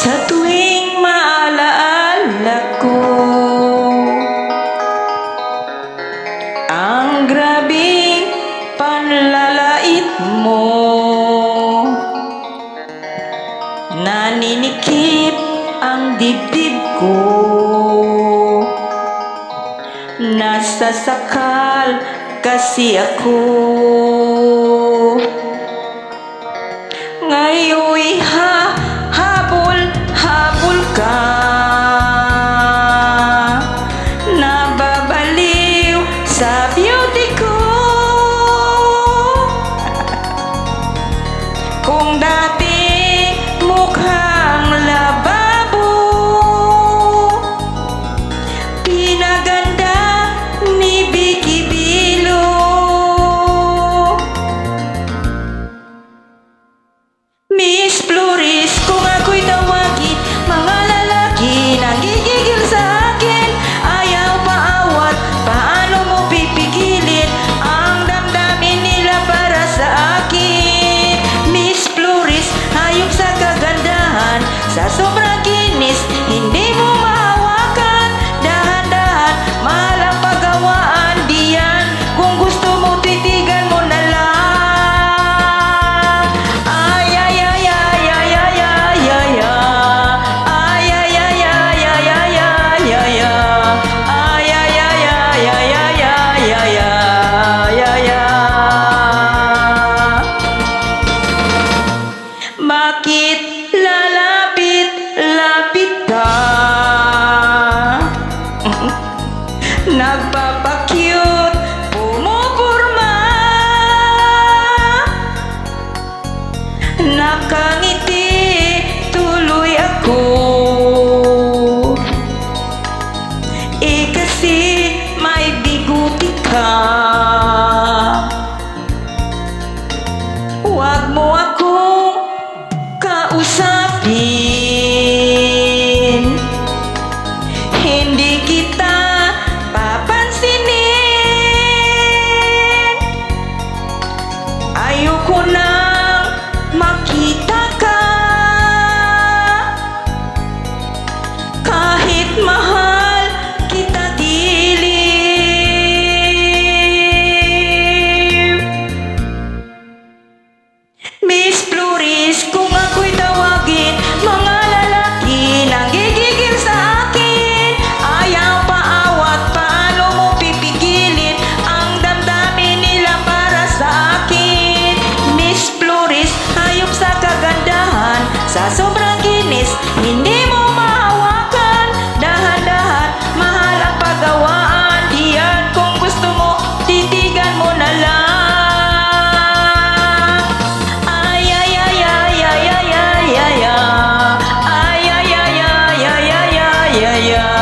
Sa tuwing maalaala ko ang grabing panlalait mo, naninikip ang dibdib ko, nasasakal kasi ako. Ngayon'y habol ka, nababaliw sa beauty ko. Kung dati mukhang lababo, pinaganda ni Vicky Bilo. Miss Flores, kung ako'y tawagin, mga lalaki nanggigigil sa akin. Ayaw paawat, paano mo pipigilin ang damdamin nila para sa akin? Miss Flores, hayop sa kagandahan, sa sobrang kinis, hindi mo mahawakan. Dahan-dahan, mahal ang pagawaan diyan. Kung gusto mo, titigan mo na lang. Bakit lalapit ka? Nagpapakyut, pumupurma, nakangiti tuloy ako. Kasi may biguti ka. Huwag mo akong kausapin, hindi kita papansinin. Ayoko nang makita ka, kahit mahal kita dilim. Miss Flores, kung ako'y tawagin, mga lalaki nanggigigil sa akin. Ayaw paawat, paano mo pipigilin ang damdamin nila para sa akin? Miss Flores, hayop sa kagandahan, sa sobrang kinis, hindi mo mahawakan. Dahan-dahan, mahal ang pagawaan diyan. Kung gusto mo, titigan mo na lang. Yeah.